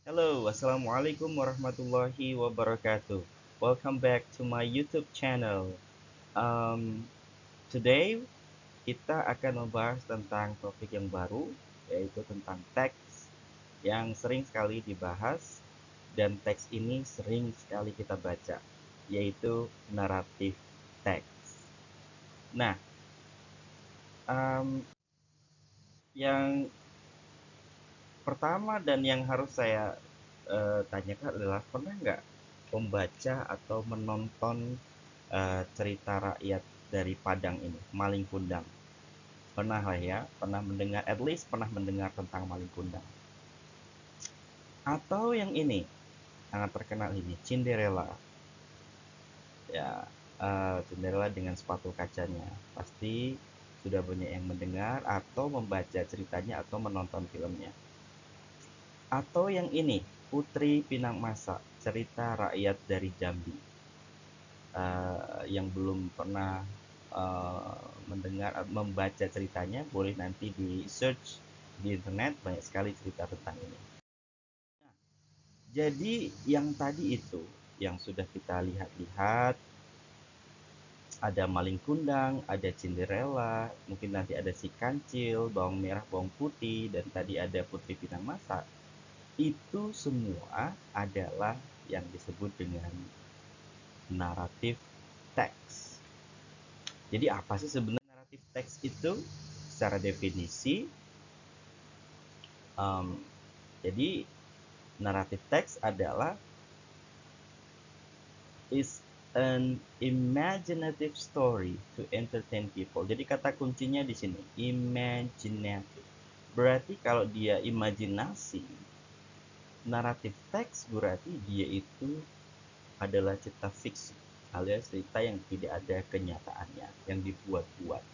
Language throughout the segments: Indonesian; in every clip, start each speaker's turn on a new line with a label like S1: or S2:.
S1: Hello, Assalamualaikum warahmatullahi wabarakatuh. Welcome back to my YouTube channel. Um, Today kita akan membahas tentang topik yang baru, yaitu tentang teks yang sering sekali dibahas dan teks ini sering sekali kita baca, yaitu naratif teks. Nah, um, yang pertama dan yang harus saya tanyakan adalah pernah nggak membaca atau menonton cerita rakyat dari Padang ini, Maling Kundang? Pernah lah ya, pernah mendengar, at least pernah mendengar tentang Maling Kundang. Atau yang ini, sangat terkenal ini, Cinderella. Ya, Cinderella dengan sepatu kacanya. Pasti sudah banyak yang mendengar atau membaca ceritanya atau menonton filmnya. Atau yang ini, Putri Pinang Masa, cerita rakyat dari Jambi. Yang belum pernah mendengar membaca ceritanya, boleh nanti di search di internet, banyak sekali cerita tentang ini. Jadi yang tadi itu yang sudah kita lihat-lihat, ada Maling Kundang, ada Cinderella, mungkin nanti ada si Kancil, bawang merah, bawang putih, dan tadi ada Putri Pinang Masa. Itu semua adalah yang disebut dengan naratif teks. Jadi apa sih sebenarnya naratif teks itu? Secara definisi, um, jadi naratif teks adalah is an imaginative story to entertain people. Jadi kata kuncinya di sini, imaginative. Berarti kalau dia imajinasi, naratif teks berarti dia itu adalah cerita fiksi alias cerita yang tidak ada kenyataannya, yang dibuat-buat.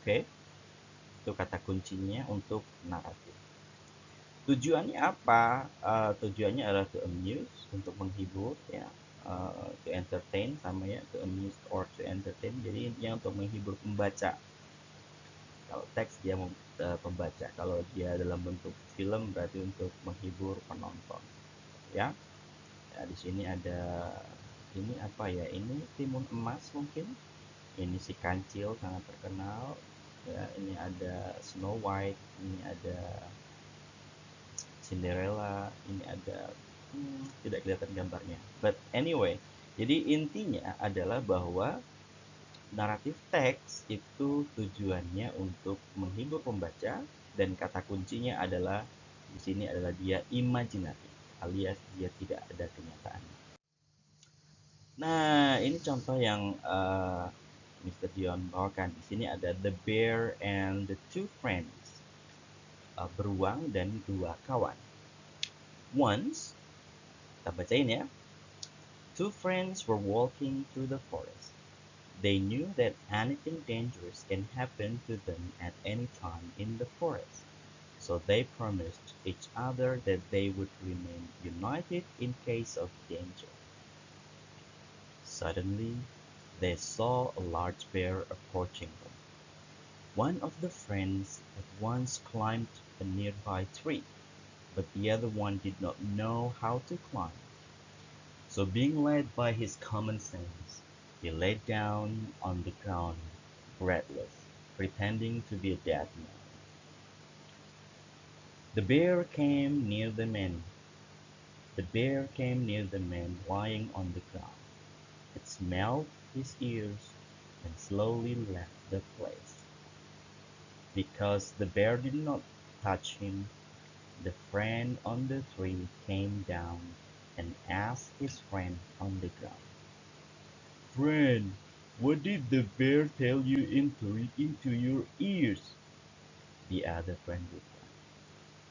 S1: Oke? Itu kata kuncinya untuk naratif. Tujuannya apa? Tujuannya adalah to amuse, untuk menghibur ya, to entertain sama ya, to amuse or to entertain. Jadi intinya untuk menghibur pembaca. Kalau teks dia pembaca, kalau dia dalam bentuk film berarti untuk menghibur penonton. Ya, ya di sini ada ini apa ya? Ini timun emas mungkin. Ini si kancil sangat terkenal. Ya, ini ada Snow White, ini ada Cinderella, ini ada tidak kelihatan gambarnya. But anyway, jadi intinya adalah bahwa naratif teks itu tujuannya untuk menghibur pembaca dan kata kuncinya adalah di sini adalah dia imajinatif alias dia tidak ada kenyataannya. Nah, ini contoh yang Mr. Dion bawakan. Di sini ada The Bear and the Two Friends, beruang dan dua kawan. Once, kita bacain ya. Two friends were walking through the forest. They knew that anything dangerous can happen to them at any time in the forest, so they promised each other that they would remain united in case of danger. Suddenly, they saw a large bear approaching them. One of the friends at once climbed a nearby tree, but the other one did not know how to climb. So being led by his common sense, he lay down on the ground, breathless, pretending to be a dead man. The bear came near the man. The bear came near the man lying on the ground. It smelled his ears and slowly left the place. Because the bear did not touch him, the friend on the tree came down and asked his friend on the ground, "Friend, what did the bear tell you into your ears?" The other friend replied,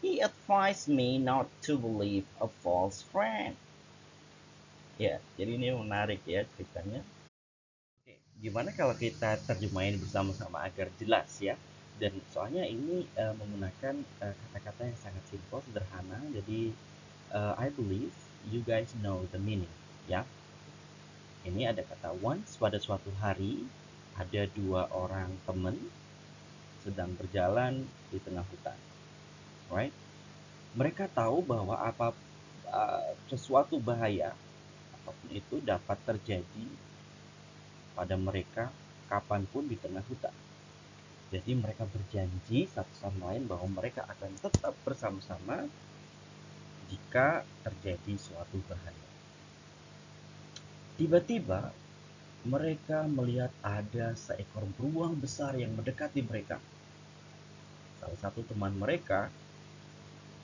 S1: "He advised me not to believe a false friend." Ya, jadi ini menarik ya ceritanya. Oke, gimana kalau kita terjemahin bersama-sama agar jelas ya? Dan soalnya ini menggunakan kata-kata yang sangat simpel, sederhana. Jadi I believe you guys know the meaning ya. Ini ada kata once, pada suatu hari ada dua orang teman sedang berjalan di tengah hutan. Right? Mereka tahu bahwa sesuatu bahaya apapun itu dapat terjadi pada mereka kapanpun di tengah hutan. Jadi mereka berjanji satu sama lain bahwa mereka akan tetap bersama-sama jika terjadi suatu bahaya. Tiba-tiba mereka melihat ada seekor beruang besar yang mendekati mereka. Salah satu teman mereka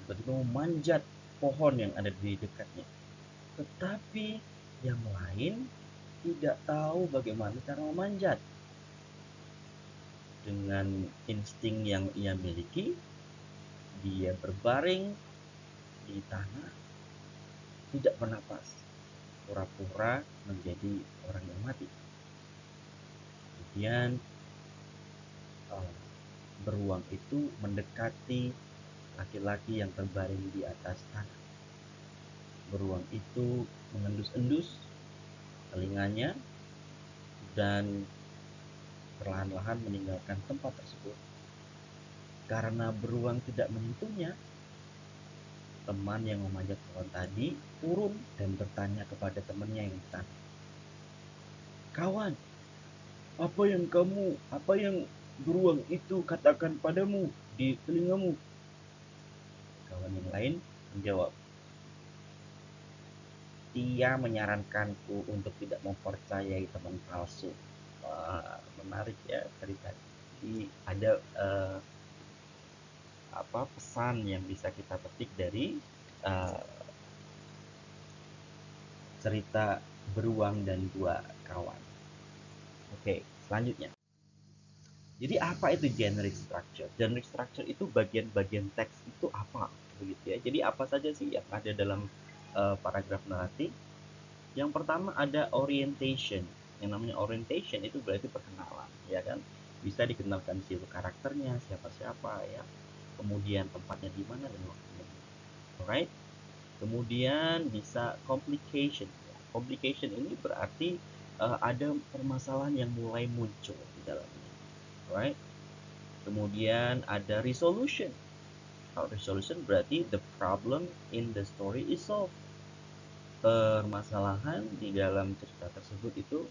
S1: tiba-tiba memanjat pohon yang ada di dekatnya. Tetapi yang lain tidak tahu bagaimana cara memanjat. Dengan insting yang ia miliki, dia berbaring di tanah, tidak bernapas, pura-pura menjadi orang yang mati. Kemudian beruang itu mendekati laki-laki yang terbaring di atas tanah. Beruang itu mengendus-endus telinganya dan perlahan-lahan meninggalkan tempat tersebut. Karena beruang tidak menyentuhnya, teman yang memanjat pohon tadi turun dan bertanya kepada temannya yang di tanah. Kawan, apa yang beruang itu katakan padamu di telingamu? Kawan yang lain menjawab, dia menyarankanku untuk tidak mempercayai teman palsu. Wah, menarik ya cerita. Jadi ada pesan yang bisa kita petik dari uh, cerita beruang dan dua kawan. Oke, selanjutnya. Jadi apa itu generic structure? Generic structure itu bagian-bagian teks itu apa, begitu ya. Jadi apa saja sih yang ada dalam paragraf naratif? Yang pertama ada orientation. Yang namanya orientation itu berarti perkenalan, ya kan? Bisa dikenalkan siapa karakternya, siapa-siapa ya. Kemudian tempatnya di mana dan waktunya. Alright? Kemudian bisa complication. Complication ini berarti ada permasalahan yang mulai muncul di dalamnya. Alright? Kemudian ada resolution. Resolution berarti the problem in the story is solved. Permasalahan di dalam cerita tersebut itu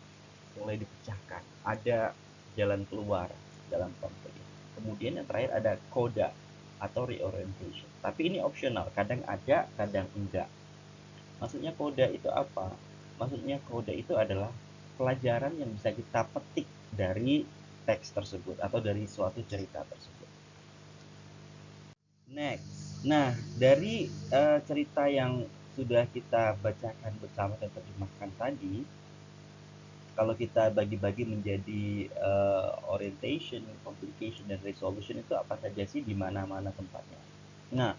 S1: mulai dipecahkan. Ada jalan keluar dalam konflik. Kemudian yang terakhir ada coda atau reorientation. Tapi ini optional, kadang ada, kadang enggak. Maksudnya coda itu apa? Maksudnya coda itu adalah pelajaran yang bisa kita petik dari teks tersebut atau dari suatu cerita tersebut. Next. Nah, dari cerita yang sudah kita bacakan bersama dan terjemahkan tadi, kalau kita bagi-bagi menjadi orientation, complication, dan resolution itu apa saja sih di mana-mana tempatnya. Nah,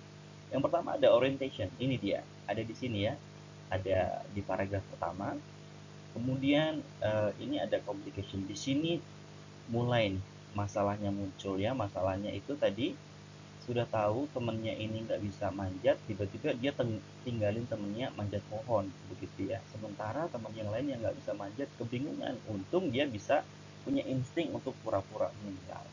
S1: yang pertama ada orientation. Ini dia, ada di sini ya. Ada di paragraf pertama. Kemudian ini ada complication. Di sini mulai nih, masalahnya muncul ya. Masalahnya itu tadi sudah tahu temennya ini nggak bisa manjat, tiba-tiba dia tinggalin temennya manjat pohon, begitu ya. Sementara teman yang lain yang nggak bisa manjat kebingungan. Untung dia bisa punya insting untuk pura-pura meninggal.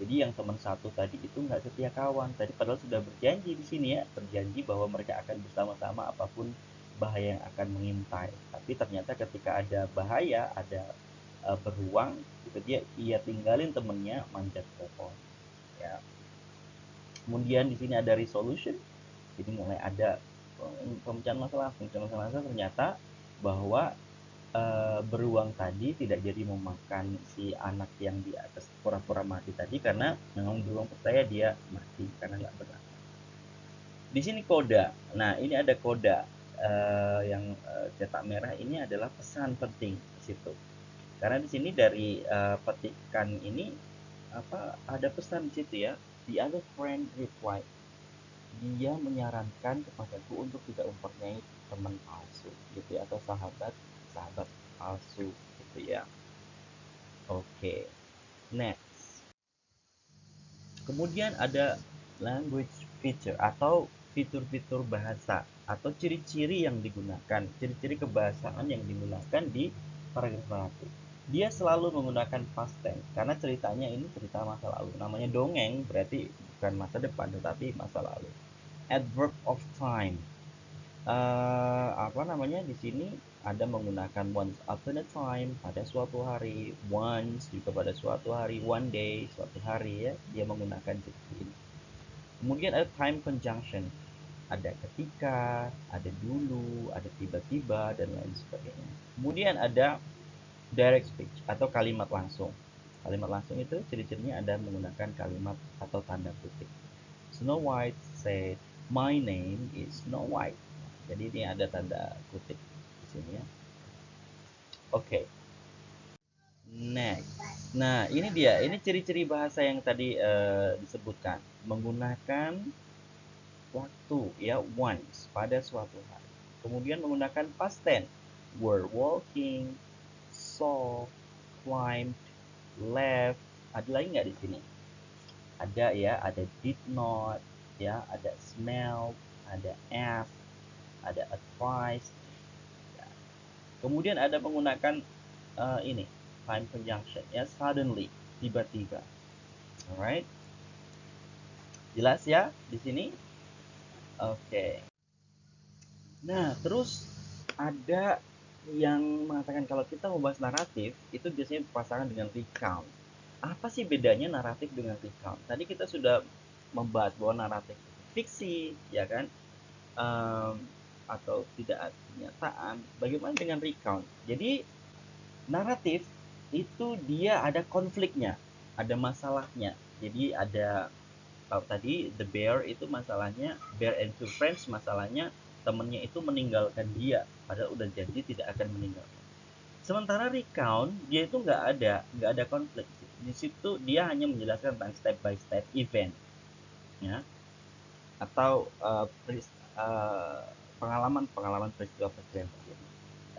S1: Jadi yang teman satu tadi itu nggak setia kawan. Tadi padahal sudah berjanji di sini ya, berjanji bahwa mereka akan bersama-sama apapun bahaya yang akan mengintai. Tapi ternyata ketika ada bahaya, ada beruang, itu ia tinggalin temennya manjat pohon. Ya, kemudian di sini ada resolution, jadi mulai ada pemecahan masalah. Ternyata bahwa beruang tadi tidak jadi memakan si anak yang di atas pura-pura mati tadi, karena memang beruang percaya dia mati karena nggak benar. Di sini koda. Nah, ini ada koda yang cetak merah, ini adalah pesan penting di situ. Karena di sini dari petikan ini ada pesan di situ ya. The other friend replied, dia menyarankan kepadaku untuk tidak mempercayai teman palsu gitu ya, atau sahabat sahabat palsu gitu ya. Oke, next. Kemudian ada language feature atau fitur-fitur bahasa atau ciri-ciri yang digunakan, ciri-ciri kebahasaan yang digunakan di paragraf naratif. Dia selalu menggunakan past tense karena ceritanya ini cerita masa lalu. Namanya dongeng berarti bukan masa depan tetapi masa lalu. Adverb of time. Apa namanya, di sini ada menggunakan once upon a time pada suatu hari, once juga pada suatu hari, one day suatu hari ya, dia menggunakan seperti ini. Kemudian ada time conjunction, ada ketika, ada dulu, ada tiba-tiba, dan lain sebagainya. Kemudian ada direct speech atau kalimat langsung. Kalimat langsung itu ciri-cirinya ada menggunakan kalimat atau tanda kutip. Snow White said, "My name is Snow White." Jadi ini ada tanda kutip di sini ya. Oke, next. Nah, ini dia. Ini ciri-ciri bahasa yang tadi disebutkan. Menggunakan waktu ya, once pada suatu hari. Kemudian menggunakan past tense. Were walking, saw, climbed, left. Ada lagi nggak di sini? Ada ya, ada did not, ya, ada smell, ada ask, ada advice. Ya. Kemudian ada menggunakan ini time conjunction ya, suddenly, tiba-tiba. Alright, jelas ya di sini. Oke. Nah, terus ada yang mengatakan kalau kita membahas naratif itu biasanya berpasangan dengan recount. Apa sih bedanya naratif dengan recount? Tadi kita sudah membahas bahwa naratif itu fiksi, ya kan? Um, atau tidak ada kenyataan. Bagaimana dengan recount? Jadi naratif itu dia ada konfliknya, ada masalahnya. Jadi ada, kalau tadi the bear itu masalahnya, bear and two friends masalahnya temennya itu meninggalkan dia, padahal udah janji tidak akan meninggalkan. Sementara recount dia itu nggak ada konflik. Di situ dia hanya menjelaskan tentang step by step event, ya, atau pengalaman-pengalaman peristiwa-peristiwa yang terjadi.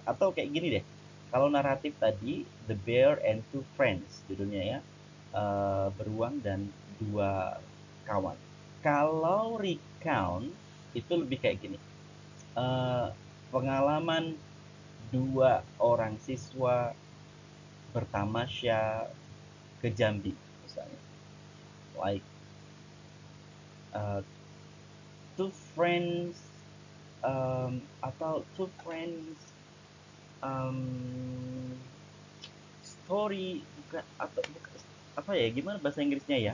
S1: Atau kayak gini deh, kalau naratif tadi The Bear and Two Friends judulnya ya, beruang dan dua kawan. Kalau recount itu lebih kayak gini, eh, pengalaman dua orang siswa bertamasya ke Jambi misalnya, like uh, two friends, atau two friends, um, story, bukan, atau bukan, apa ya, gimana bahasa Inggrisnya ya,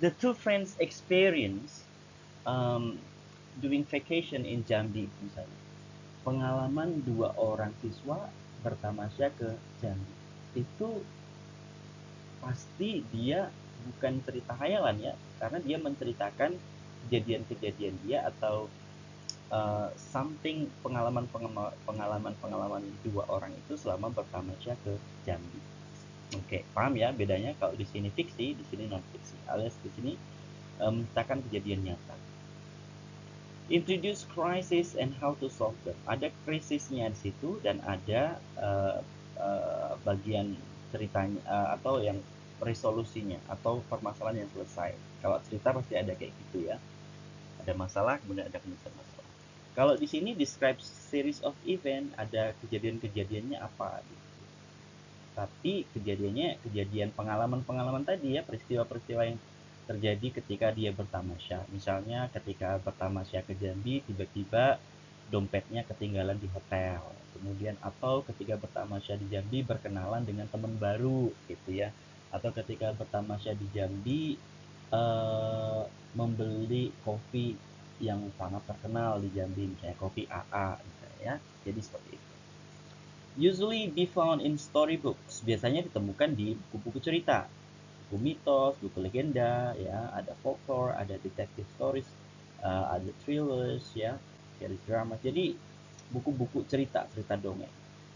S1: the two friends experience doing vacation in Jambi misalnya, pengalaman dua orang siswa bertamasya ke Jambi. Itu pasti dia bukan cerita hayalan ya, karena dia menceritakan kejadian-kejadian dia atau something, pengalaman dua orang itu selama bertamasya ke Jambi. Oke, paham ya bedanya? Kalau di sini fiksi, di sini non fiksi, alias di sini menceritakan kejadian nyata. Introduce crisis and how to solve them. Ada krisisnya di situ dan ada bagian ceritanya, atau yang resolusinya atau permasalahan yang selesai. Kalau cerita pasti ada kayak gitu ya. Ada masalah, kemudian ada penyelesaian masalah. Kalau di sini describe series of event, ada kejadian-kejadiannya apa gitu. Tapi kejadiannya kejadian pengalaman-pengalaman tadi ya, peristiwa-peristiwa yang terjadi ketika dia bertamasya. Misalnya ketika bertamasya ke Jambi, tiba-tiba dompetnya ketinggalan di hotel. Kemudian atau ketika bertamasya di Jambi berkenalan dengan teman baru gitu ya. Atau ketika bertamasya di Jambi eh, membeli kopi yang sangat terkenal di Jambi, misalnya kopi AA misalnya ya. Jadi seperti itu. Usually be found in storybooks. Biasanya ditemukan di buku-buku cerita, buku mitos, buku legenda, ya, ada folklore, ada detective stories, ada thrillers, ya, series drama. Jadi buku-buku cerita, cerita dongeng.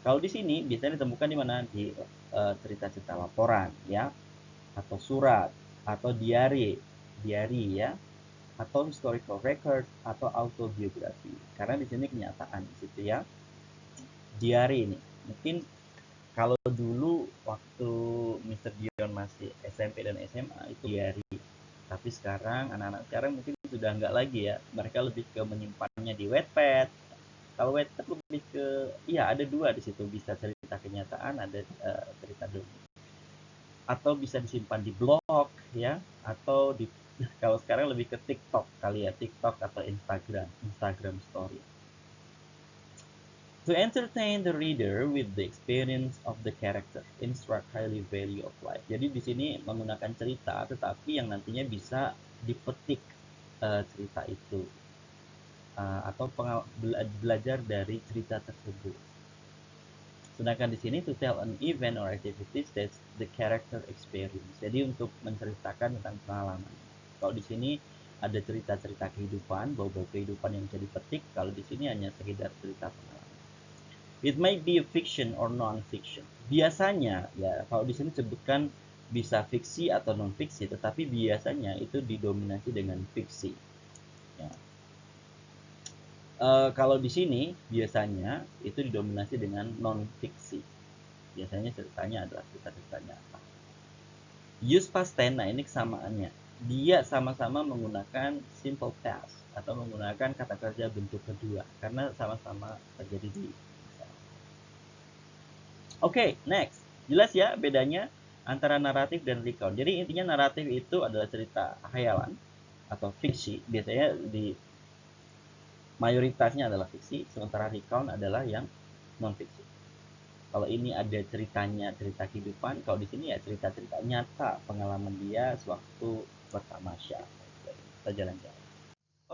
S1: Kalau di sini biasanya ditemukan di mana? Di cerita-cerita laporan, ya, atau surat, atau diary, ya, atau historical record, atau autobiografi. Karena di sini kenyataan di situ ya. Diary ini mungkin kalau dulu waktu Mr. Dion masih SMP dan SMA itu diary, tapi sekarang anak-anak sekarang mungkin sudah enggak lagi ya, mereka lebih ke menyimpannya di Wattpad. Kalau Wattpad lebih ke, iya, ada dua di situ, bisa cerita kenyataan, ada cerita dongeng, atau bisa disimpan di blog ya, atau di kalau sekarang lebih ke TikTok kali ya, TikTok atau Instagram Story. To entertain the reader with the experience of the character, instruct highly value of life. Jadi di sini menggunakan cerita, tetapi yang nantinya bisa dipetik cerita itu atau belajar dari cerita tersebut. Sedangkan di sini to tell an event or activities that the character experience. Jadi untuk menceritakan tentang pengalaman. Kalau di sini ada cerita-cerita kehidupan, bau-bau kehidupan yang bisa dipetik. Kalau di sini hanya sekedar cerita pengalaman. It might be a fiction or non-fiction. Biasanya ya kalau di sini sebutkan bisa fiksi atau non-fiksi, tetapi biasanya itu didominasi dengan fiksi. Ya. Kalau di sini biasanya itu didominasi dengan non-fiksi. Biasanya ceritanya adalah cerita-cerita nyata. Use past tense, nah ini kesamaannya. Dia sama-sama menggunakan simple past atau menggunakan kata kerja bentuk kedua karena sama-sama terjadi di Oke, next. Jelas ya bedanya antara naratif dan recount. Jadi intinya naratif itu adalah cerita khayalan atau fiksi. Biasanya di mayoritasnya adalah fiksi, sementara recount adalah yang non fiksi. Kalau ini ada ceritanya, cerita kehidupan. Kalau di sini ya cerita-cerita nyata pengalaman dia sewaktu bertamasya. Kita jalan-jalan.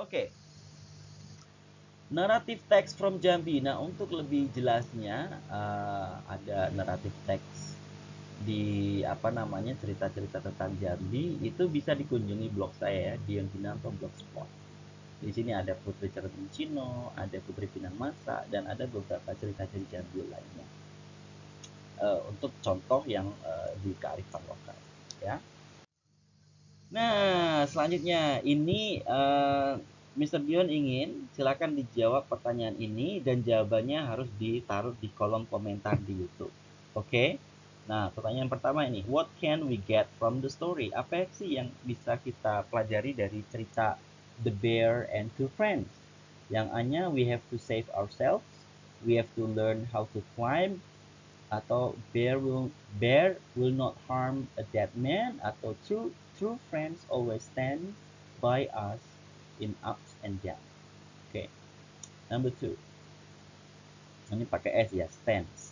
S1: Oke. Naratif text from Jambi. Nah, untuk lebih jelasnya ada naratif text di cerita-cerita tentang Jambi itu bisa dikunjungi blog saya ya, Dion.blogspot. Di sini ada Putri Cermin Cino, ada Putri Pinang Masa, dan ada beberapa cerita-cerita Jambi lainnya. Untuk contoh yang di kearifan lokal, ya. Nah, selanjutnya ini Mr. Dion ingin silakan dijawab pertanyaan ini dan jawabannya harus ditaruh di kolom komentar di YouTube. Oke? Nah, pertanyaan pertama ini, what can we get from the story? Apa sih yang bisa kita pelajari dari cerita The Bear and Two Friends? Yang A-nya, we have to save ourselves, we have to learn how to climb, atau bear will not harm a dead man, atau true friends always stand by us in ups and downs. Oke. Number 2. Ini pakai S ya, stands.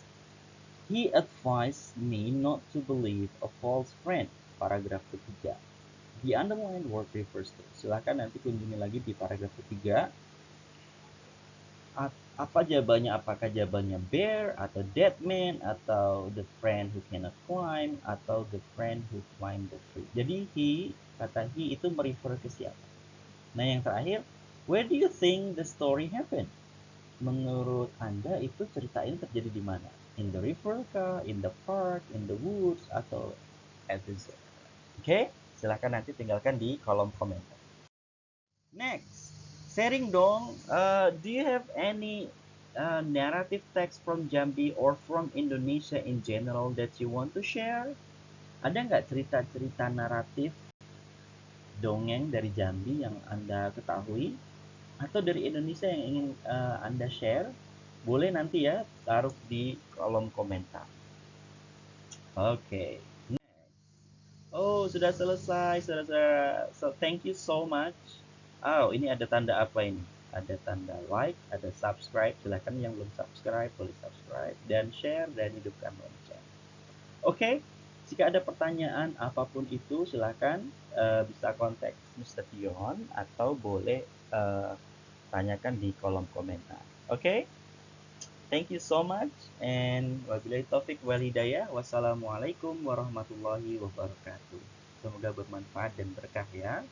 S1: He advised me not to believe a false friend. Paragraf ketiga. The underlined word refers to. Silahkan nanti kunjungi lagi di paragraf ketiga. Apa jawabannya? Apakah jawabannya bear atau dead man atau the friend who cannot climb atau the friend who climbed the tree? Jadi kata he itu merefer ke siapa? Nah, yang terakhir, where do you think the story happened? Menurut Anda itu cerita ini terjadi di mana? In the river kah? In the park? In the woods? Atau at the zoo? Oke, silahkan nanti tinggalkan di kolom komentar. Next, sharing dong. Do you have any narrative text from Jambi or from Indonesia in general that you want to share? Ada nggak cerita-cerita naratif dongeng dari Jambi yang Anda ketahui? Atau dari Indonesia yang ingin Anda share? Boleh nanti ya taruh di kolom komentar. Oke. Oh, sudah selesai, saudara. So, thank you so much. Oh, ini ada tanda apa ini? Ada tanda like, ada subscribe. Silahkan yang belum subscribe, boleh subscribe. Dan share dan hidupkan lonceng. Oke, jika ada pertanyaan apapun itu, silahkan bisa kontak Mr. Dion atau boleh tanyakan di kolom komentar. Oke? Thank you so much. And wabillahi taufik wal hidayah. Wassalamualaikum warahmatullahi wabarakatuh. Semoga bermanfaat dan berkah ya.